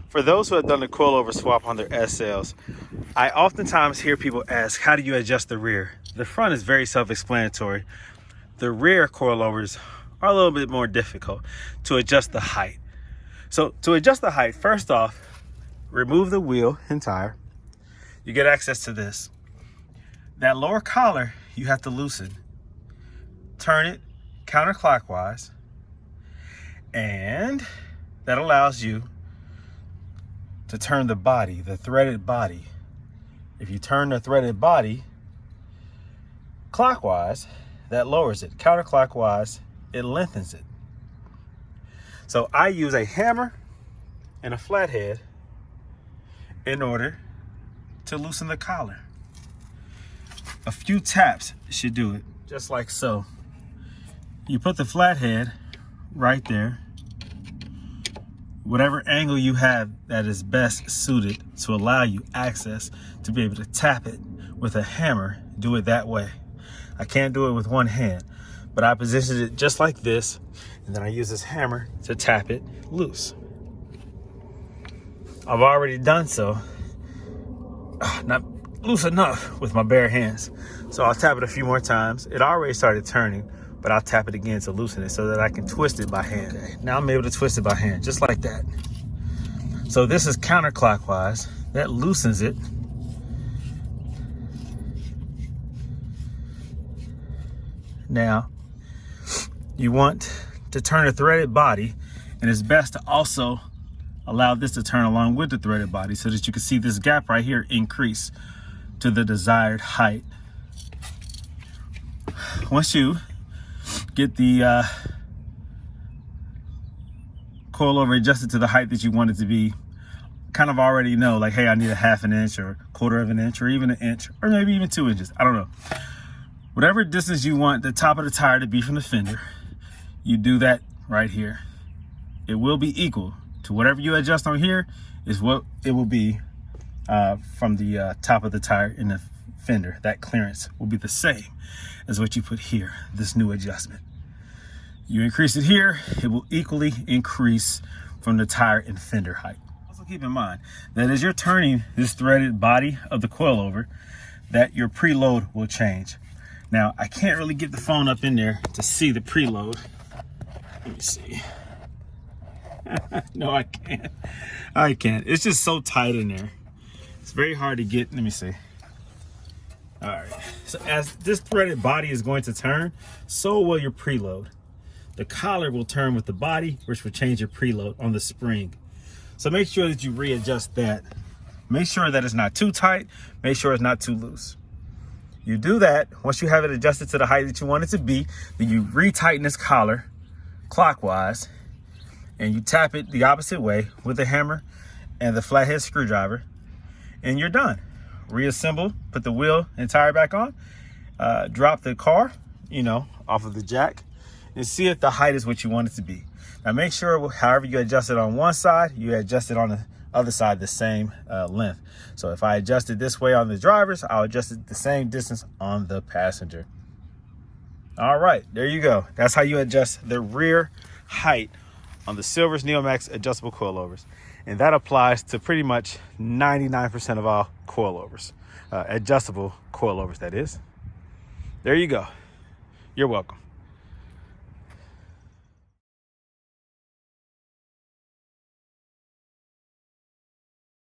For those who have done the coilover swap on their SLs, I oftentimes hear people ask, how do you adjust the rear? The front is very self-explanatory. The rear coilovers are a little bit more difficult to adjust the height. So to adjust the height, first off, remove the wheel and tire. You get access to this. That lower collar, you have to loosen. Turn it counterclockwise, and that allows you to turn the body, the threaded body. If you turn the threaded body clockwise, that lowers it. Counterclockwise, it lengthens it. So I use a hammer and a flathead in order to loosen the collar. A few taps should do it, just like so. You put the flathead right there, whatever angle you have that is best suited to allow you access to be able to tap it with a hammer. Do it that way. I can't do it with one hand, but I positioned it just like this, and then I use this hammer to tap it loose. I've already done so, not loose enough with my bare hands, so I'll tap it a few more times. It already started turning, but I'll tap it again to loosen it so that I can twist it by hand. Okay, now I'm able to twist it by hand, just like that. So this is counterclockwise. That loosens it. Now, you want to turn a threaded body, and it's best to also allow this to turn along with the threaded body so that you can see this gap right here increase to the desired height. Once you get the coilover adjusted to the height that you want it to be, kind of already know, like, hey, I need a 1/2 inch or 1/4 inch or even 1 inch or maybe even 2 inches. I don't know. Whatever distance you want the top of the tire to be from the fender, you do that right here. It will be equal to whatever you adjust on here is what it will be from the top of the tire in the fender. That clearance will be the same as what you put here, this new adjustment. You increase it here, it will equally increase from the tire and fender height. Also keep in mind that as you're turning this threaded body of the coilover, that your preload will change. Now, I can't really get the phone up in there to see the preload. Let me see. No, I can't. I can't. It's just so tight in there. It's very hard to get. Let me see. All right. So as this threaded body is going to turn, so will your preload. The collar will turn with the body, which will change your preload on the spring. So make sure that you readjust that. Make sure that it's not too tight. Make sure it's not too loose. You do that. Once you have it adjusted to the height that you want it to be, then you retighten this collar clockwise, and you tap it the opposite way with the hammer and the flathead screwdriver, and you're done. Reassemble, put the wheel and tire back on, drop the car, off of the jack, and see if the height is what you want it to be. Now make sure, however you adjust it on one side, you adjust it on the other side the same length. So if I adjust it this way on the driver's, I'll adjust it the same distance on the passenger. All right, there you go. That's how you adjust the rear height on the Silvers NEOMAX adjustable coilovers. And that applies to pretty much 99% of all coilovers, adjustable coilovers, that is. There you go. You're welcome.